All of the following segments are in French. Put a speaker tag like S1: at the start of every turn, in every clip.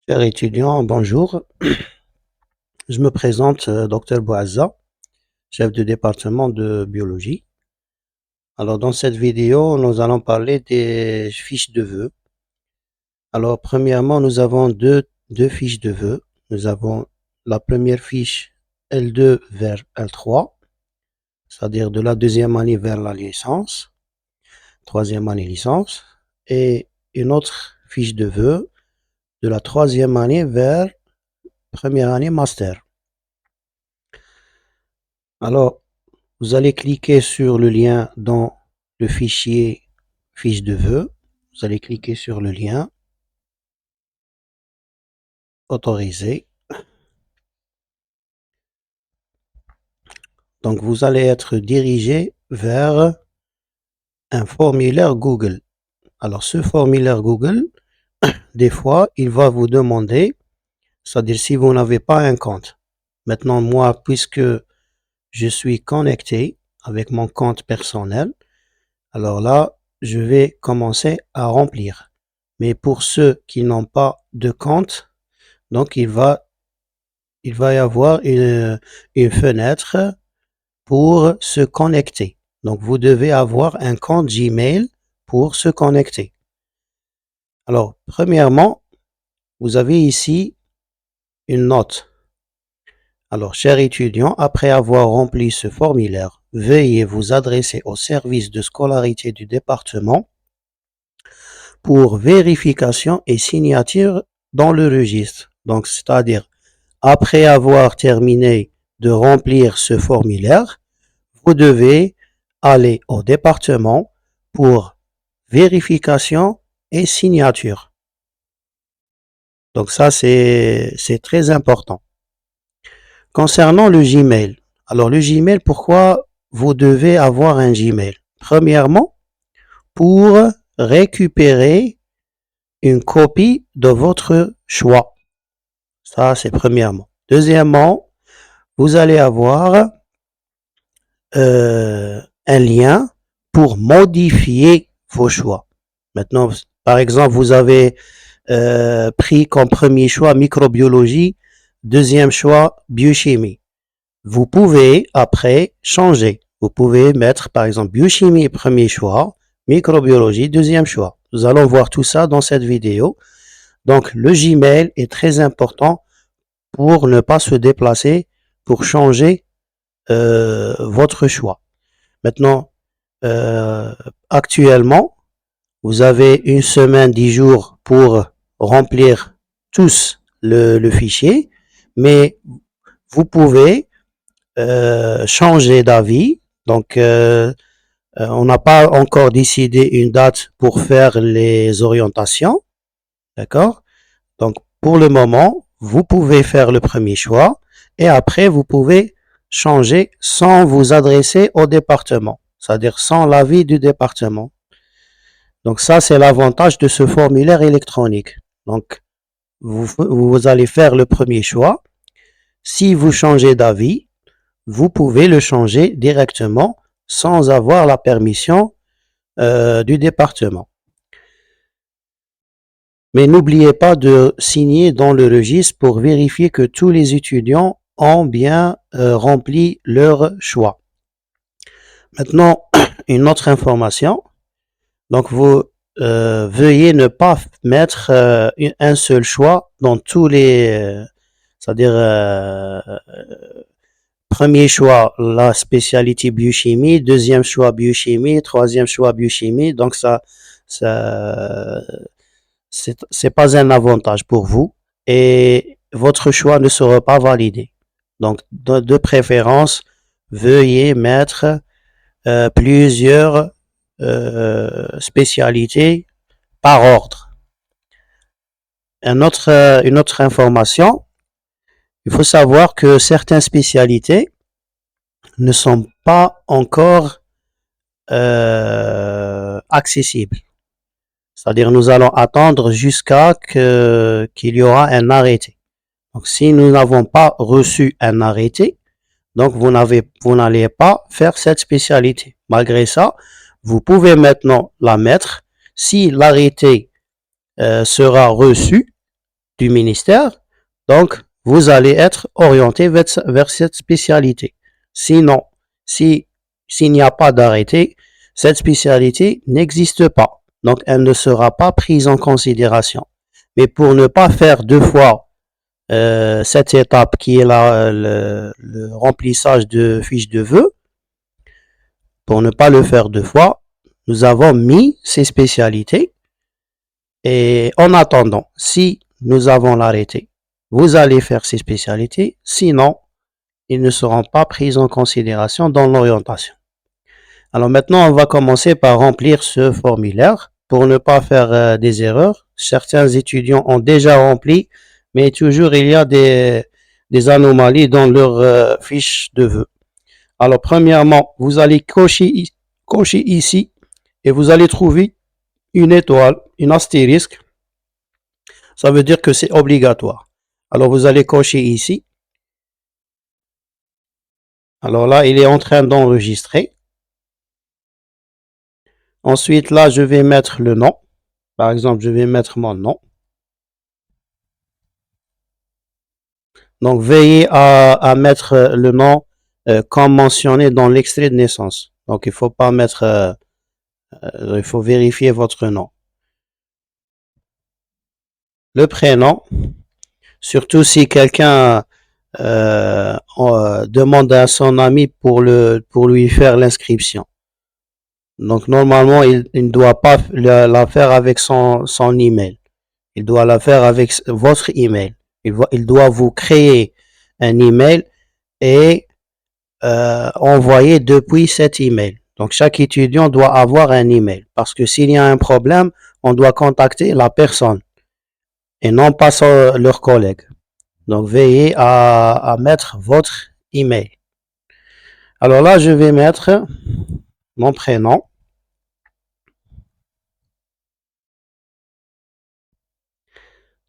S1: Chers étudiants, bonjour. Je me présente, Dr Bouazza, chef de département de biologie. Alors, dans cette vidéo, nous allons parler des fiches de vœux. Alors, premièrement, nous avons deux fiches de vœux. Nous avons la première fiche L2 vers L3, c'est-à-dire de la deuxième année vers la licence, troisième année licence, et une autre fiche de vœux de la troisième année vers première année master. Alors, vous allez cliquer sur le lien dans le fichier fiche de vœux. Vous allez cliquer sur le lien, autoriser. Donc, vous allez être dirigé vers un formulaire Google. Alors, ce formulaire Google, des fois, il va vous demander, c'est-à-dire si vous n'avez pas un compte. Maintenant, moi, puisque je suis connecté avec mon compte personnel, alors là, je vais commencer à remplir. Mais pour ceux qui n'ont pas de compte, donc il va y avoir une fenêtre pour se connecter. Donc vous devez avoir un compte Gmail pour se connecter. Alors, premièrement, vous avez ici une note. Alors, chers étudiants, après avoir rempli ce formulaire, veuillez vous adresser au service de scolarité du département pour vérification et signature dans le registre. Donc, c'est-à-dire, après avoir terminé de remplir ce formulaire, vous devez aller au département pour vérification et signature. Donc ça, c'est très important. Concernant le Gmail, alors le Gmail, pourquoi vous devez avoir un Gmail? Premièrement, pour récupérer une copie de votre choix. Ça, c'est premièrement. Deuxièmement, vous allez avoir un lien pour modifier vos choix. Maintenant, par exemple, vous avez pris comme premier choix microbiologie, deuxième choix biochimie. Vous pouvez après changer. Vous pouvez mettre par exemple biochimie premier choix, microbiologie deuxième choix. Nous allons voir tout ça dans cette vidéo. Donc le Gmail est très important pour ne pas se déplacer, pour changer votre choix. Maintenant, actuellement, vous avez une semaine, 10 jours pour remplir tous le fichier, mais vous pouvez changer d'avis. Donc, on n'a pas encore décidé une date pour faire les orientations, d'accord? Donc, pour le moment, vous pouvez faire le premier choix et après, vous pouvez changer sans vous adresser au département, c'est-à-dire sans l'avis du département. Donc ça, c'est l'avantage de ce formulaire électronique. Donc, vous allez faire le premier choix. Si vous changez d'avis, vous pouvez le changer directement sans avoir la permission du département. Mais n'oubliez pas de signer dans le registre pour vérifier que tous les étudiants ont bien rempli leur choix. Maintenant, une autre information. Donc, vous veuillez ne pas mettre un seul choix dans tous les... c'est-à-dire, premier choix, la spécialité biochimie, deuxième choix biochimie, troisième choix biochimie. Donc, c'est pas un avantage pour vous et votre choix ne sera pas validé. Donc, de préférence, veuillez mettre plusieurs spécialités par ordre. Une autre information, il faut savoir que certaines spécialités ne sont pas encore accessibles. C'est-à-dire nous allons attendre jusqu'à qu'il y aura un arrêté. Donc si nous n'avons pas reçu un arrêté, donc vous n'allez pas faire cette spécialité. Malgré ça, vous pouvez maintenant la mettre. Si l'arrêté sera reçu, du ministère, donc vous allez être orienté vers cette spécialité. Sinon, s'il n'y a pas d'arrêté, cette spécialité n'existe pas. Donc, elle ne sera pas prise en considération. Mais pour ne pas faire deux fois cette étape qui est le remplissage de fiches de vœux, pour ne pas le faire deux fois, nous avons mis ces spécialités. Et en attendant, si nous avons l'arrêté, vous allez faire ces spécialités. Sinon, ils ne seront pas pris en considération dans l'orientation. Alors maintenant, on va commencer par remplir ce formulaire pour ne pas faire des erreurs. Certains étudiants ont déjà rempli, mais toujours il y a des anomalies dans leur fiche de vœux. Alors premièrement, vous allez cocher ici et vous allez trouver une étoile, une astérisque. Ça veut dire que c'est obligatoire. Alors vous allez cocher ici. Alors là, il est en train d'enregistrer. Ensuite, là, je vais mettre le nom. Par exemple, je vais mettre mon nom. Donc, veillez à mettre le nom comme mentionné dans l'extrait de naissance. Donc, il faut pas mettre, il faut vérifier votre nom. Le prénom, surtout si quelqu'un demande à son ami pour lui faire l'inscription. Donc, normalement, il ne doit pas la faire avec son email. Il doit la faire avec votre email. Il doit vous créer un email et envoyer depuis cet email. Donc, chaque étudiant doit avoir un email parce que s'il y a un problème, on doit contacter la personne et non pas leur collègue. Donc, veillez à mettre votre email. Alors là, je vais mettre mon prénom.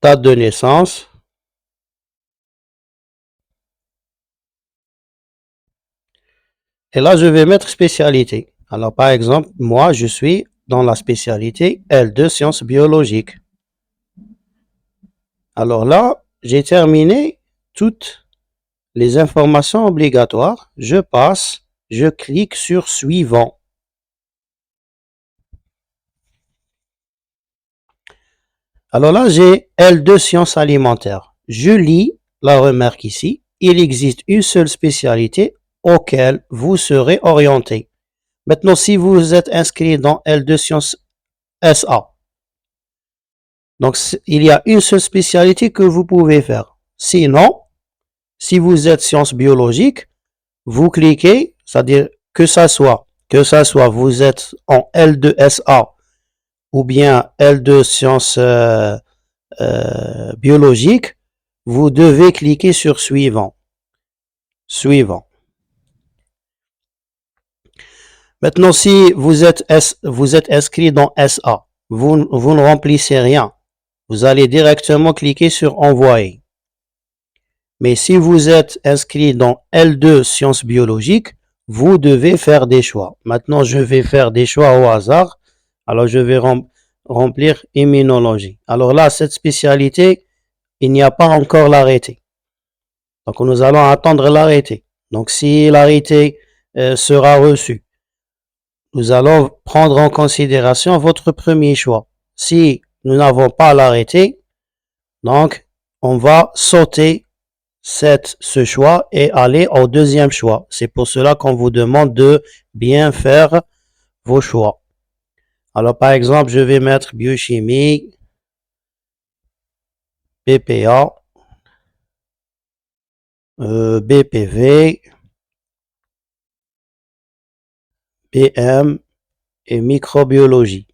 S1: Date de naissance. Et là, je vais mettre spécialité. Alors, par exemple, moi, je suis dans la spécialité L2 sciences biologiques. Alors là, j'ai terminé toutes les informations obligatoires. Je passe, je clique sur suivant. Alors là, j'ai L2 sciences alimentaires. Je lis la remarque ici. Il existe une seule spécialité auquel vous serez orienté. Maintenant, si vous êtes inscrit dans L2 Sciences SA, donc il y a une seule spécialité que vous pouvez faire. Sinon, si vous êtes sciences biologiques, vous cliquez, c'est-à-dire que ça soit vous êtes en L2 SA ou bien L2 Sciences biologiques, vous devez cliquer sur suivant. Suivant. Maintenant, si vous êtes inscrit dans SA, vous ne remplissez rien. Vous allez directement cliquer sur envoyer. Mais si vous êtes inscrit dans L2 sciences biologiques, vous devez faire des choix. Maintenant, je vais faire des choix au hasard. Alors, je vais remplir immunologie. Alors là, cette spécialité, il n'y a pas encore l'arrêté. Donc, nous allons attendre l'arrêté. Donc, si l'arrêté sera reçu, nous allons prendre en considération votre premier choix. Si nous n'avons pas l'arrêté, donc on va sauter ce choix et aller au deuxième choix. C'est pour cela qu'on vous demande de bien faire vos choix. Alors par exemple, je vais mettre biochimie, BPA, BPV, BM et microbiologie.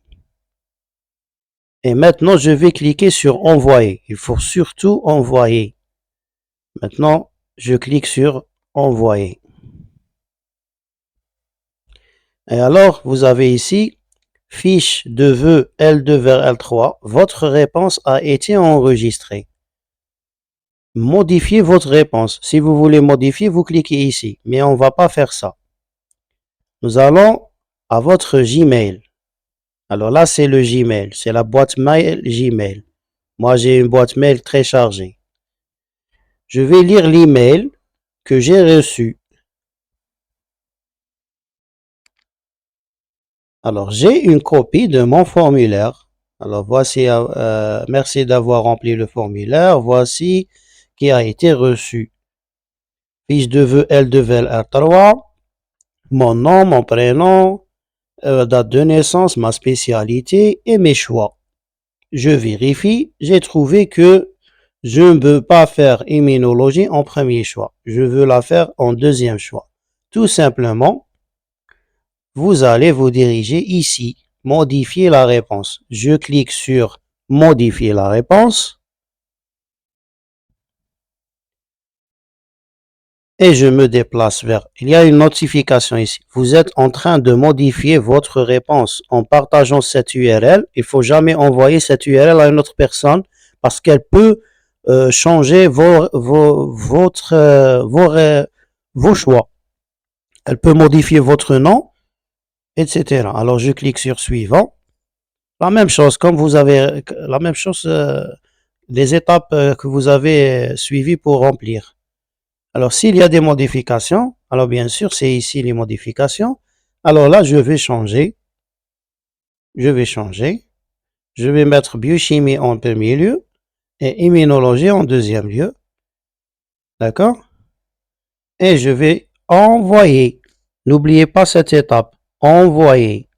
S1: Et maintenant, je vais cliquer sur envoyer. Il faut surtout envoyer. Maintenant, je clique sur envoyer. Et alors, vous avez ici fiche de vœux L2 vers L3. Votre réponse a été enregistrée. Modifiez votre réponse. Si vous voulez modifier, vous cliquez ici. Mais on ne va pas faire ça. Nous allons à votre Gmail. Alors là, c'est le Gmail. C'est la boîte mail Gmail. Moi, j'ai une boîte mail très chargée. Je vais lire l'email que j'ai reçu. Alors, j'ai une copie de mon formulaire. Alors, voici, merci d'avoir rempli le formulaire. Voici qui a été reçu. Fiche de vœux L2 R3, mon nom, mon prénom, date de naissance, ma spécialité et mes choix. Je vérifie, j'ai trouvé que je ne veux pas faire immunologie en premier choix. Je veux la faire en deuxième choix. Tout simplement, vous allez vous diriger ici, modifier la réponse. Je clique sur modifier la réponse et je me déplace vers. Il y a une notification ici. Vous êtes en train de modifier votre réponse en partageant cette URL. Il ne faut jamais envoyer cette URL à une autre personne parce qu'elle peut changer vos choix. Elle peut modifier votre nom, etc. Alors je clique sur suivant. La même chose, comme vous avez la même chose, les étapes que vous avez suivies pour remplir. Alors s'il y a des modifications, alors bien sûr c'est ici les modifications. Alors là je vais changer. Je vais mettre biochimie en premier lieu et immunologie en deuxième lieu. D'accord? Et je vais envoyer. N'oubliez pas cette étape. Envoyer.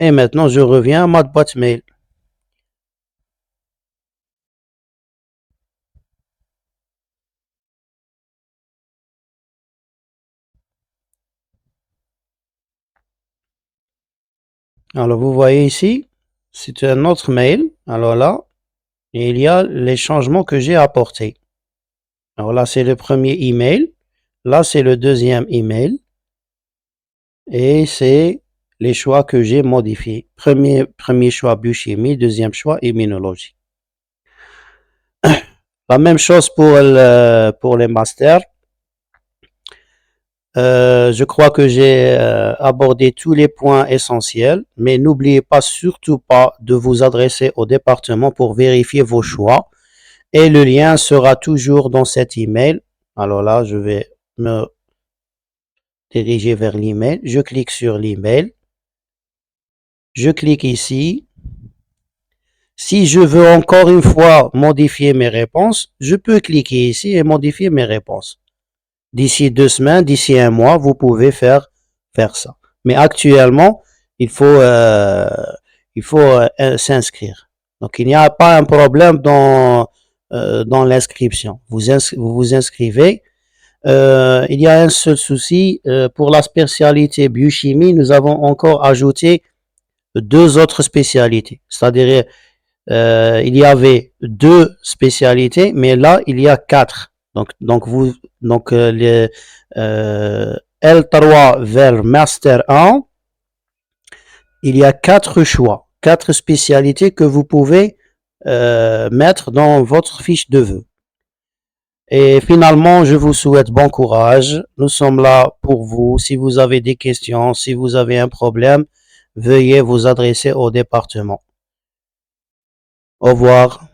S1: Et maintenant, je reviens à ma boîte mail. Alors, vous voyez ici, c'est un autre mail. Alors là, il y a les changements que j'ai apportés. Alors là, c'est le premier email. Là, c'est le deuxième email. Et c'est les choix que j'ai modifiés. Premier choix biochimie, deuxième choix immunologie. La même chose pour les masters. Je crois que j'ai abordé tous les points essentiels, mais n'oubliez pas surtout pas de vous adresser au département pour vérifier vos choix. Et le lien sera toujours dans cet email. Alors là, je vais me diriger vers l'email. Je clique sur l'email. Je clique ici. Si je veux encore une fois modifier mes réponses, je peux cliquer ici et modifier mes réponses. D'ici 2 semaines, d'ici un mois, vous pouvez faire ça. Mais actuellement, il faut s'inscrire. Donc, il n'y a pas un problème dans l'inscription. Vous vous inscrivez. Il y a un seul souci. Pour la spécialité biochimie, nous avons encore ajouté 2 autres spécialités. C'est-à-dire, il y avait 2 spécialités, mais là, il y a 4. Donc les L3 vers Master 1, il y a 4 choix, 4 spécialités que vous pouvez mettre dans votre fiche de vœux. Et finalement, je vous souhaite bon courage. Nous sommes là pour vous. Si vous avez des questions, si vous avez un problème, veuillez vous adresser au département. Au revoir.